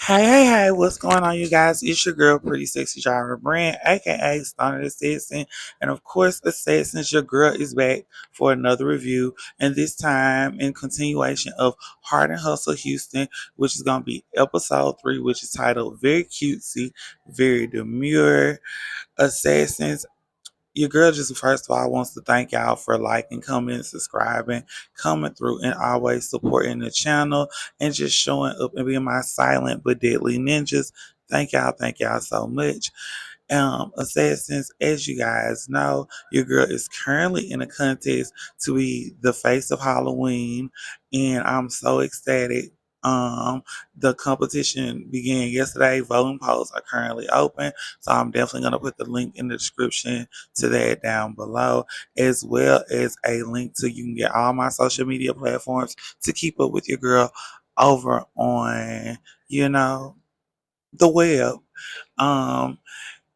Hey, what's going on, you guys? It's your girl, Pretty Sexy Driver Brand, aka Stunner Assassin. And of course, Assassins, your girl is back for another review. And this time, in continuation of Heart and Hustle Houston, which is going to be episode 3, which is titled Very Cutesy, Very Demure. Assassins, your girl just first of all wants to thank y'all for liking, commenting, subscribing, coming through, and always supporting the channel and just showing up and being my silent but deadly ninjas. Thank y'all so much. Assassins, as you guys know, your girl is currently in a contest to be the face of Halloween, and I'm so ecstatic. The competition began yesterday. Voting polls are currently open, so I'm definitely gonna put the link in the description to that down below, as well as a link to you can get all my social media platforms to keep up with your girl over on, you know, the web. Um,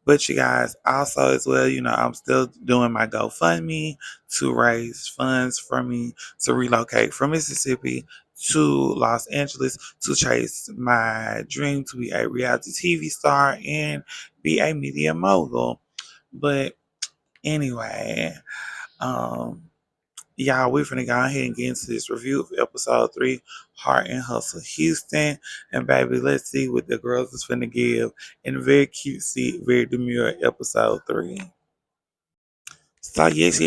but you guys, also as well, I'm still doing my GoFundMe to raise funds for me to relocate from Mississippi to Los Angeles to chase my dream to be a reality TV star and be a media mogul. But anyway, um, y'all, we're finna go ahead and get into this review of episode 3, Heart and Hustle Houston. And baby, let's see what the girls is finna give in a very cutesy, very demure episode 3. So yes,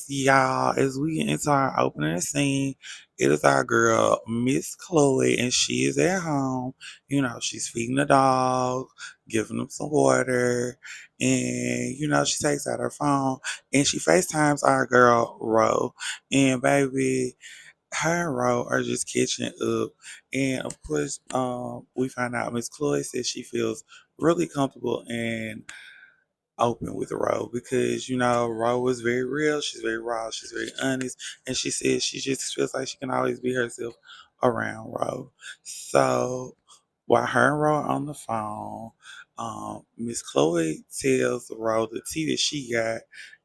y'all. As we get into our opening scene, it is our girl Miss Chloe, and she is at home. She's feeding the dog, giving him some water, and she takes out her phone and she FaceTimes our girl Ro. And baby, her and Ro are just catching up. And of course, we find out Miss Chloe says she feels really comfortable and open with Ro because Ro is very real, she's very raw, she's very honest, and she says she just feels like she can always be herself around Ro. So while her and Ro are on the phone, Miss Chloe tells Ro the tea that she got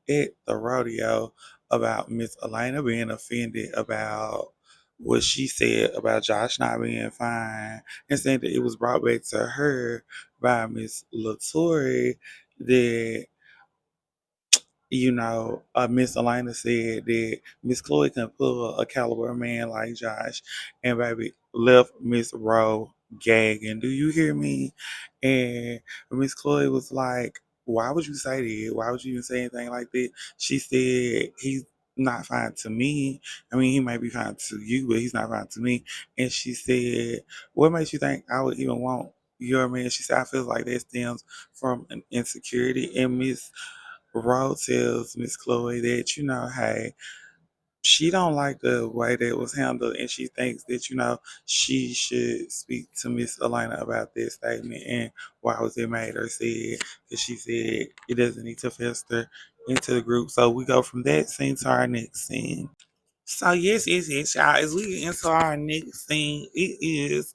at the rodeo about Miss Elena being offended about what she said about Josh not being fine, and saying that it was brought back to her by Miss Latour that Miss Elena said that Miss Chloe can pull a caliber man like Josh, and baby left Miss Rowe gagging. Do you hear me? And Miss Chloe was like, "Why would you say that? Why would you even say anything like that?" She said, "He's not fine to me. I mean, he might be fine to you, but he's not fine to me." And she said, "What makes you think I would even want your man?" She said, "I feel like that stems from an insecurity." And Miss Ro tells Miss Chloe that, hey, she don't like the way that was handled and she thinks that, she should speak to Miss Elena about this statement and why was it made or said, because she said it doesn't need to fester into the group. So we go from that scene to our next scene. So yes, y'all. As we get into our next scene, it is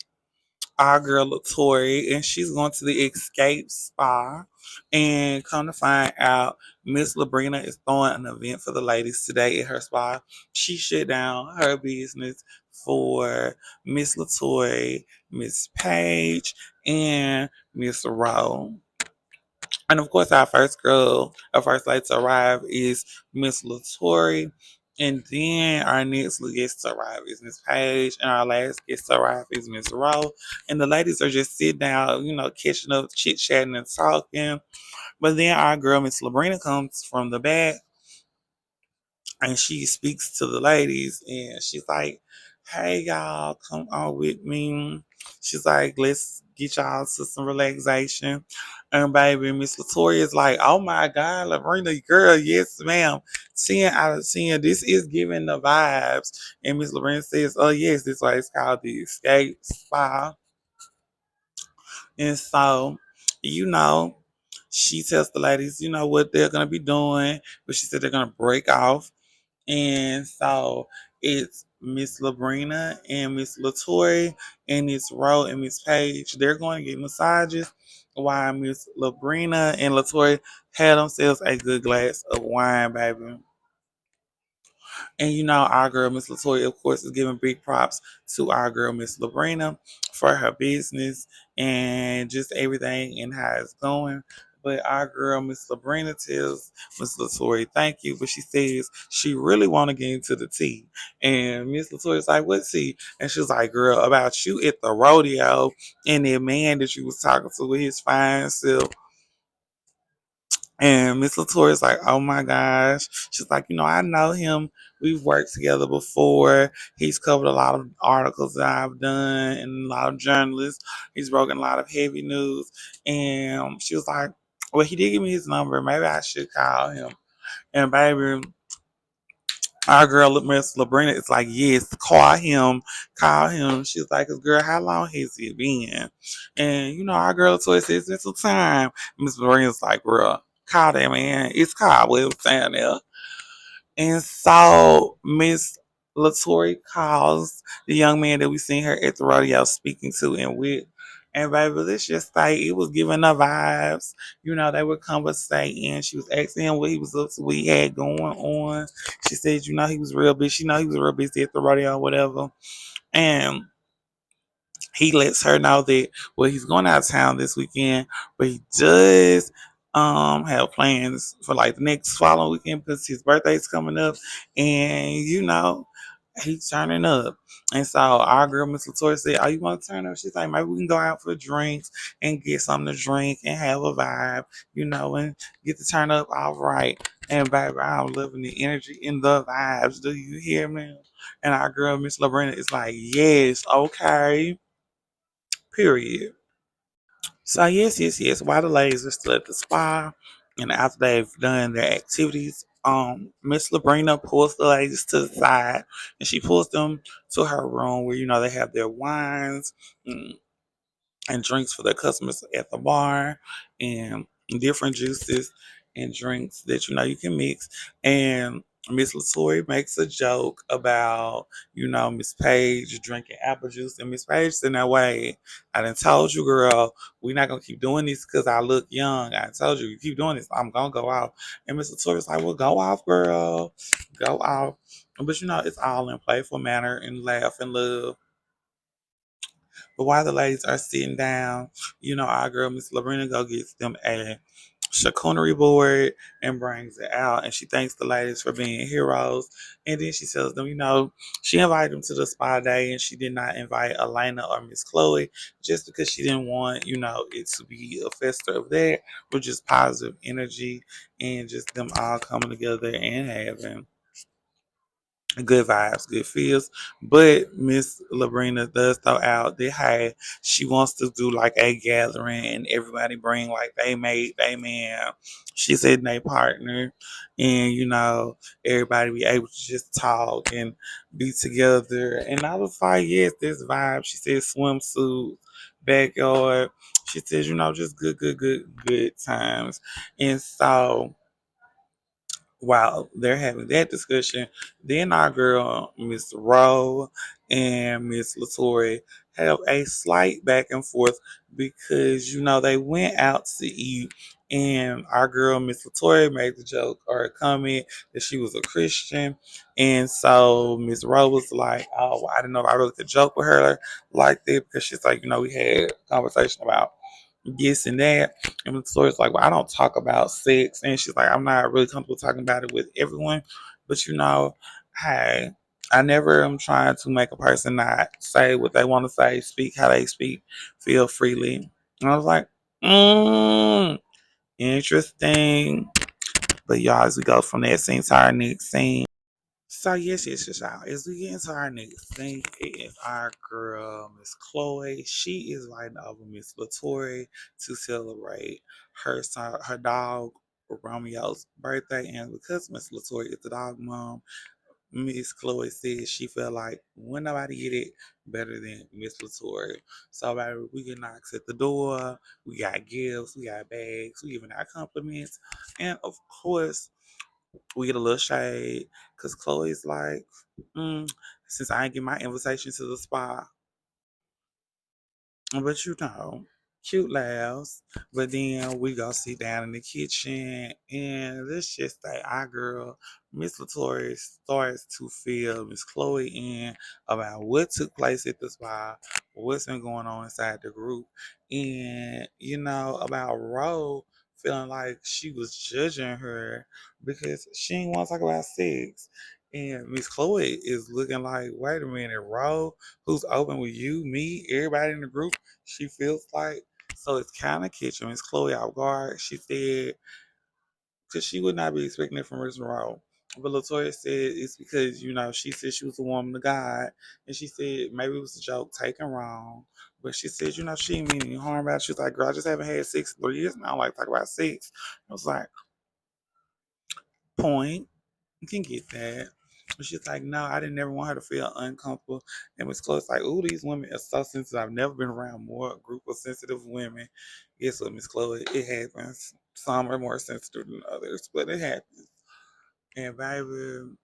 our girl Latoya, and she's going to the Escape Spa. And come to find out, Miss Labrina is throwing an event for the ladies today at her spa. She shut down her business for Miss Latoya, Miss Page, and Miss Rowe. And of course, our first lady to arrive is Miss Latoya. And then our next guest to arrive is Miss Page. And our last guest to arrive is Miss Rowe. And the ladies are just sitting down, catching up, chit chatting and talking. But then our girl, Miss Labrina, comes from the back and she speaks to the ladies and she's like, "Hey y'all, come on with me." She's like, "Let's get y'all to some relaxation." And baby, Miss Latoya is like, "Oh my God, Labrina, girl, yes, ma'am. 10 out of 10. This is giving the vibes." And Miss Labrina says, "Oh yes, this is why it's called the Escape Spa." And so, you know, she tells the ladies, what they're gonna be doing, but she said they're gonna break off. And so it's Miss Labrina and Miss Latoya and Miss Rowe and Miss Page. They're going to get massages while Miss Labrina and Latoya had themselves a good glass of wine, baby. And our girl Miss Latoya, of course, is giving big props to our girl Miss Labrina for her business and just everything and how it's going. But our girl Miss Labrina tells Miss Latoya thank you, but she says she really want to get into the tea. And Miss Latoya's like, "What tea?" And she's like, "Girl, about you at the rodeo and that man that you was talking to with his fine self." And Miss Latoya's like, "Oh my gosh." She's like, "I know him. We've worked together before. He's covered a lot of articles that I've done and a lot of journalists. He's broken a lot of heavy news." And she was like, "Well, he did give me his number. Maybe I should call him." And baby, our girl Miss Labrina is like, "Yes, call him, call him." She's like, "Girl, how long has it been?" And our girl Toy says it's a time. Miss Labrina's like, "Girl, call that man. It's called what was saying there." And so Miss Latory calls the young man that we seen her at the rodeo speaking to and with. And baby, let's just say it was giving her vibes. They were conversating. She was asking him what he was up to, what he had going on. She said, he was real busy. She know he was real busy at the rodeo or whatever. And he lets her know that he's going out of town this weekend, but he does have plans for like the next following weekend because his birthday's coming up, and he's turning up. And so our girl Miss Latoya said, "Oh, you want to turn up?" She's like, "Maybe we can go out for drinks and get something to drink and have a vibe, and get to turn up all right." And baby, I'm loving the energy in the vibes. Do you hear me? And our girl Miss Labrina is like, "Yes, okay." Period. So yes, yes, yes. While the ladies are still at the spa, and after they've done their activities, Miss Labrina pulls the ladies to the side, and she pulls them to her room where they have their wines. mm, and drinks for the customers at the bar and different juices and drinks that you can mix. And Miss Latoya makes a joke about, Miss Page drinking apple juice. And Miss Page said, "That way, I done told you, girl, we're not gonna keep doing this because I look young. I told you, you keep doing this, I'm gonna go off." And Miss Latoya's like, "Well, go off, girl. Go off." But it's all in playful manner and laugh and love. But while the ladies are sitting down, our girl Miss Lorena go gets them a charcuterie board and brings it out, and she thanks the ladies for being heroes. And then she tells them, she invited them to the spa day, and she did not invite Elena or Miss Chloe just because she didn't want, it to be a fester of that, with just positive energy and just them all coming together and having good vibes, good feels. But Miss Labrina does throw out that hey, she wants to do like a gathering and everybody bring like they mate, they man. She said they partner, and everybody be able to just talk and be together. And I was like, yes, this vibe. She said swimsuit, backyard. She says, just good, good, good, good times. And so while they're having that discussion, then our girl, Miss Rowe and Miss Latoya, have a slight back and forth because, they went out to eat. And our girl, Miss Latoya, made the joke or a comment that she was a Christian. And so Miss Rowe was like, "Oh, well, I didn't know if I really could joke with her like that," because she's like, we had a conversation about this and that. And Victoria's like, "Well, I don't talk about sex." And she's like, "I'm not really comfortable talking about it with everyone. But hey, I never am trying to make a person not say what they want to say, speak how they speak, feel freely." And I was like, interesting. But y'all, as we go from that scene to our next scene. So yes, yes, yes, y'all. As we get into our next thing, it is our girl, Miss Chloe. She is inviting over Miss Latoya to celebrate her dog Romeo's birthday, and because Miss Latoya is the dog mom, Miss Chloe says she felt like when nobody get it better than Miss Latoya. So baby, we get knocks at the door, we got gifts, we got bags, we giving out compliments, and of course we get a little shade because Chloe's like, since I ain't get my invitation to the spa, but cute laughs. But then we go sit down in the kitchen, and let's just say our girl, Miss Latoya, starts to fill Miss Chloe in about what took place at the spa, what's been going on inside the group, and about Ro feeling like she was judging her because she didn't want to talk about sex. And Miss Chloe is looking like, wait a minute, Ro, who's open with you, me, everybody in the group, she feels like. So it's kind of catching Miss Chloe off guard. She said, because she would not be expecting it from Miss Monroe. But Latoya said it's because, she said she was a woman of God. And she said maybe it was a joke taken wrong. But she said, she didn't mean any harm about it. She was like, girl, I just haven't had sex in 3 years now. I don't like to talk about sex. I was like, point. You can get that. But she's like, no, I didn't ever want her to feel uncomfortable. And Miss Chloe's like, ooh, these women are so sensitive. I've never been around more a group of sensitive women. Guess what, Miss Chloe? It happens. Some are more sensitive than others, but it happens. And baby,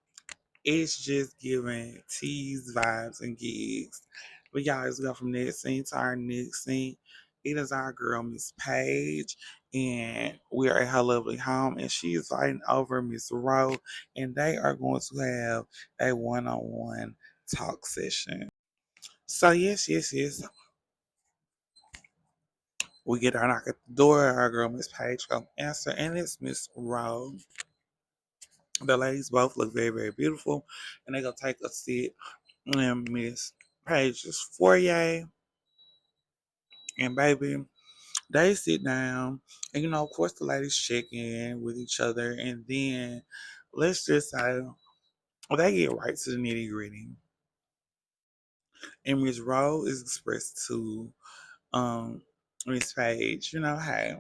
it's just giving tease vibes and gigs. But y'all, let's go from that scene to our next scene. It is our girl, Miss Page, and we are at her lovely home, and she is fighting over Miss Rowe, and they are going to have a one-on-one talk session. So yes, yes, yes. We get our knock at the door. Our girl, Miss Page, come answer, and it's Miss Rowe. The ladies both look very, very beautiful, and they gonna take a seat in Miss Page's foyer. And baby, they sit down, and of course, the ladies check in with each other, and then let's just say they get right to the nitty gritty. And Miss Rowe is expressed to Miss Page, hey,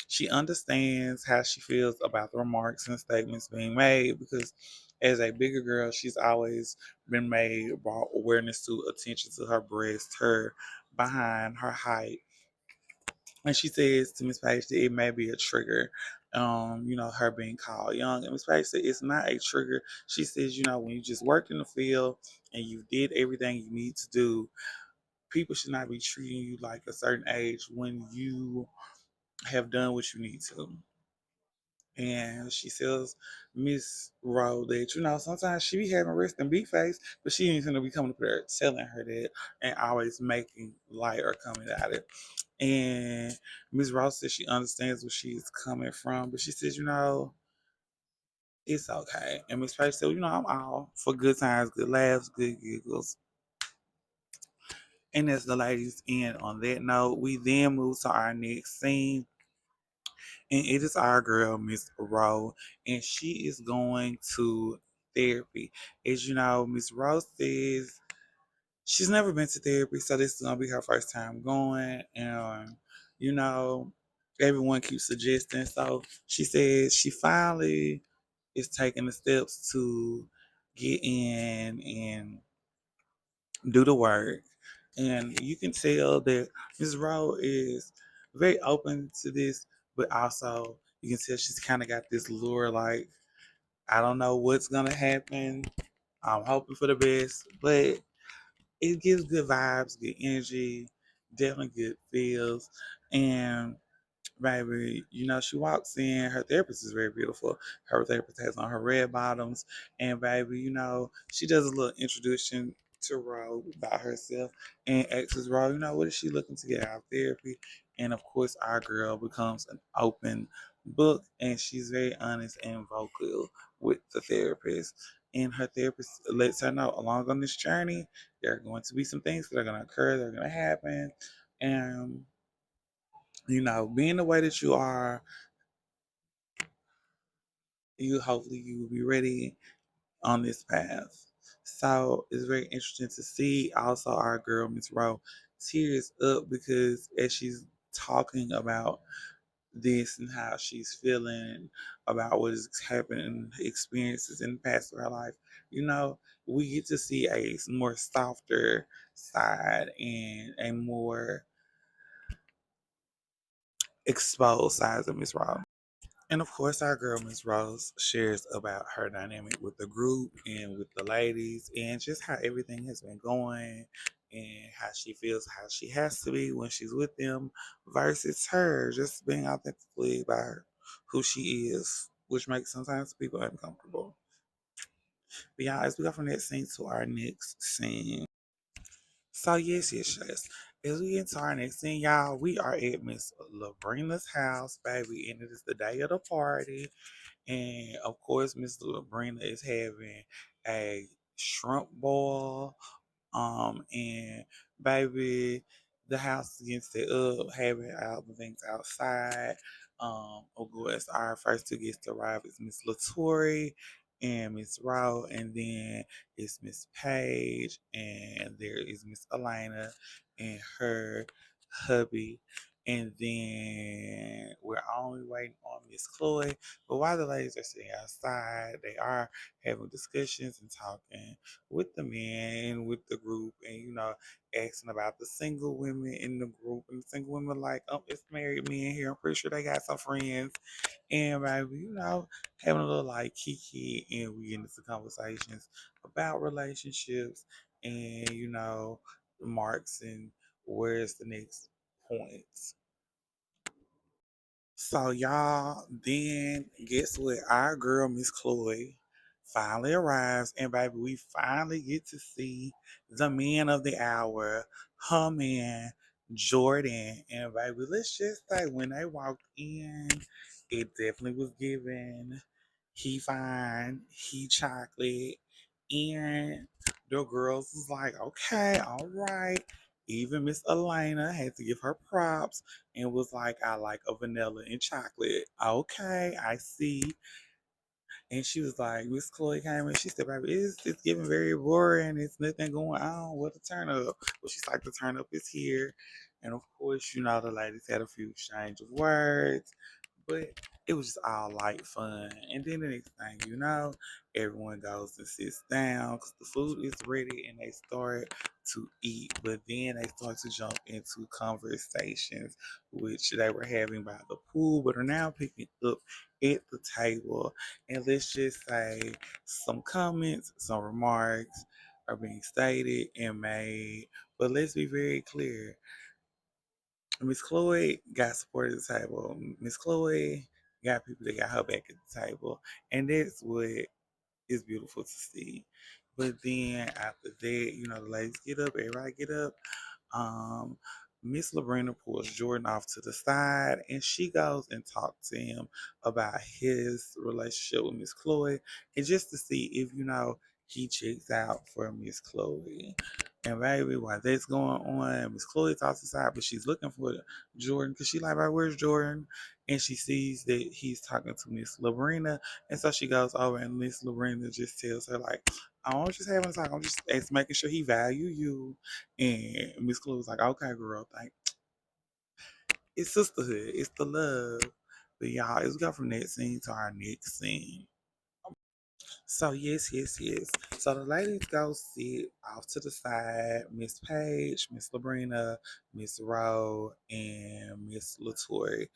she understands how she feels about the remarks and statements being made because as a bigger girl, she's always been brought awareness to attention to her breast, her behind, her height. And she says to Miss Page that it may be a trigger, her being called young. And Miss Page said it's not a trigger. She says, when you just worked in the field and you did everything you need to do, people should not be treating you like a certain age when you have done what you need to. And she tells Miss Rowe that, sometimes she be having rest and beat face, but she ain't gonna be coming up there telling her that and always making light or coming at it. And Miss Rowe says she understands where she's coming from, but she says, it's okay. And Miss Page said, I'm all for good times, good laughs, good giggles. And as the ladies end on that note, we then move to our next scene. And it is our girl, Miss Rowe, and she is going to therapy. As you know, Miss Rowe says she's never been to therapy, so this is gonna be her first time going. And you know, everyone keeps suggesting. So she says she finally is taking the steps to get in and do the work. And you can tell that Ms. Rowe is very open to this, but also you can tell she's kind of got this lure like, I don't know what's going to happen. I'm hoping for the best, but it gives good vibes, good energy, definitely good feels. And baby, she walks in. Her therapist is very beautiful. Her therapist has on her red bottoms. And baby, she does a little introduction to Ro about herself and asks Ro, what is she looking to get out of therapy? And of course, our girl becomes an open book and she's very honest and vocal with the therapist. And her therapist lets her know along on this journey, there are going to be some things that are going to occur, that are going to happen. And being the way that you are, you will be ready on this path. So it's very interesting to see also our girl Miss Rowe tears up because as she's talking about this and how she's feeling about what is happening, experiences in the past of her life, we get to see a more softer side and a more exposed side of Miss Rowe. And of course, our girl Miss Rose shares about her dynamic with the group and with the ladies and just how everything has been going. and how she feels, how she has to be when she's with them versus her just being authentically about who she is, which makes sometimes people uncomfortable. But yeah, as we go from that scene to our next scene. So yes. As we get into our next scene, y'all, we are at Miss Labrina's house, baby, and it is the day of the party. And of course, Miss Labrina is having a shrimp boil. And baby, the house is getting set up, having all the things outside. Of course, our first two guests to arrive is Miss Latouri and Miss Rowe, and then it's Miss Page, and there is Miss Elena and her hubby. And then we're only waiting on Miss Chloe. But while the ladies are sitting outside, they are having discussions and talking with the men, with the group, and asking about the single women in the group. And the single women like, it's married men here. I'm pretty sure they got some friends. And baby, having a little like kiki, and we get into conversations about relationships and marks and where's the next points. So y'all, then guess what? Our girl Miss Chloe finally arrives, and baby, we finally get to see the man of the hour, her man, Jordan. And baby, let's just say when they walked in, it definitely was given. He fine, he chocolate, and the girls was like, okay, all right. Even Miss Elena had to give her props and was like, I like a vanilla and chocolate. Okay, I see. And she was like, Miss Chloe came in. She said, baby, it's getting very boring. It's nothing going on. What the turn up? Well, she's like, the turn up is here. And of course, the ladies had a few exchange of words. But it was just all light fun. And then the next thing you know, everyone goes and sits down because the food is ready and they start to eat. But then they start to jump into conversations which they were having by the pool, but are now picking up at the table. And let's just say some comments, some remarks are being stated and made. But let's be very clear. Miss Chloe got support at the table. Miss Chloe got people that got her back at the table. And that's what is beautiful to see. But then after that, the ladies get up, everybody get up. um, Miss Labrina pulls Jordan off to the side and she goes and talks to him about his relationship with Miss Chloe and just to see if, he checks out for Miss Chloe. And baby, while that's going on, Miss Chloe talks aside, but she's looking for Jordan because she like, right, where's Jordan? And she sees that he's talking to Miss Labrina. And so she goes over and Miss Labrina just tells her, like, I'm just having a talk. I'm just making sure he value you. And Miss Chloe was like, okay, girl, thank it's sisterhood. It's the love. But y'all, it's go from that scene to our next scene. So yes. So the ladies go sit off to the side. Miss Page, Miss Labrina, Miss Rowe, and Miss Latour.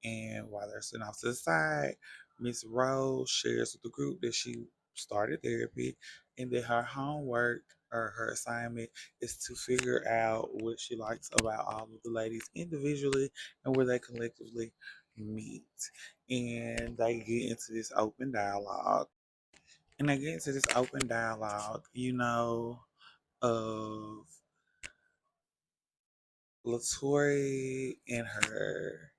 And while they're sitting off to the side, Miss Rowe shares with the group that she started therapy and that her homework or her assignment is to figure out what she likes about all of the ladies individually and where they collectively meet. And they get into this open dialogue and I get into this open dialogue, of Latoya and her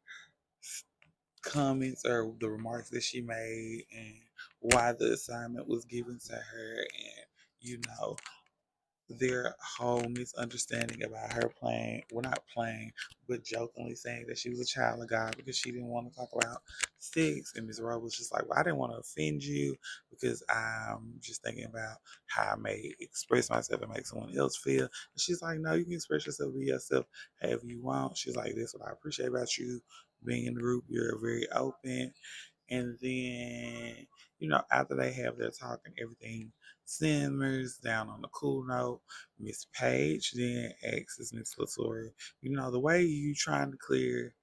comments or the remarks that she made and why the assignment was given to her and, you know, their whole misunderstanding about her playing, well, not playing, but jokingly saying that she was a child of God because she didn't want to talk about sex. And Ms. Rowe was just like, well, I didn't want to offend you because I'm just thinking about how I may express myself and make someone else feel. And she's like, no, you can express yourself, be yourself however you want. She's like, that's what I appreciate about you being in the group. You're very open. And then, after they have their talk and everything simmers down on the cool note, Miss Page then asks Miss Latoya, the way you trying to clear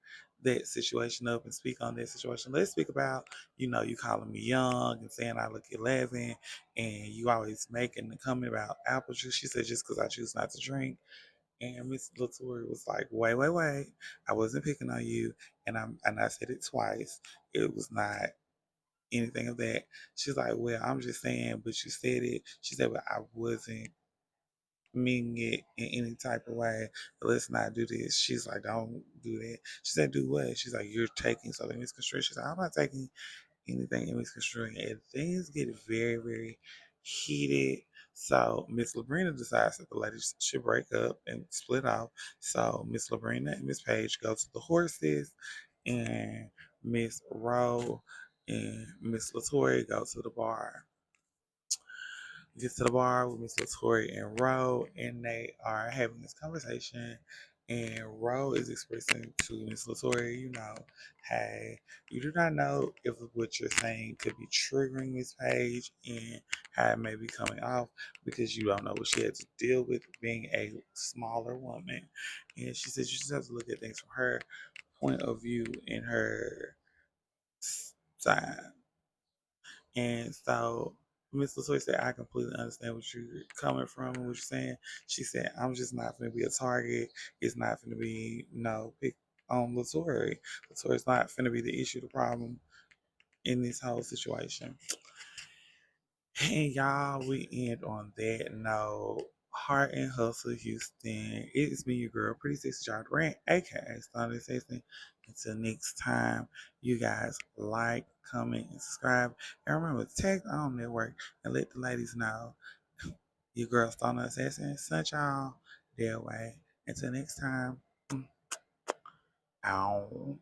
that situation up and speak on that situation. Let's speak about, you calling me young and saying I look 11, and you always making the comment about apple juice. She said just because I choose not to drink. And Miss Latour was like, wait, wait, wait. I wasn't picking on you. And I said it twice. It was not anything of that. She's like, well, I'm just saying, but you said it. She said, but I wasn't meaning it in any type of way. Let's not do this. She's like, don't do that. She said, do what? She's like, you're taking something misconstrued. She's like, I'm not taking anything in misconstruing. And things get very, very heated. So Miss Labrina decides that the ladies should break up and split off. So Miss Labrina and Miss Page go to the horses, and Miss Rowe and Miss Latoya go to the bar. Gets to the bar with Miss Latoya and Ro, and they are having this conversation. And Ro is expressing to Miss Latoya, hey, you do not know if what you're saying could be triggering Miss Page and how it may be coming off because you don't know what she had to deal with being a smaller woman. And she says you just have to look at things from her point of view and her side. And so Miss LaToya said, I completely understand what you're coming from and what you're saying. She said, I'm just not going to be a target. It's not going to be, pick on LaToya. LaToya's not going to be the issue, the problem in this whole situation. And y'all, we end on that note. Heart and Hustle Houston. It is me, your girl, Pretty Sexy Jar Durant, aka Stunning Sexy. Until next time, you guys like, comment, and subscribe. And remember, tag on network and let the ladies know your girl Stunning Assassin sent y'all their way. Until next time, ow.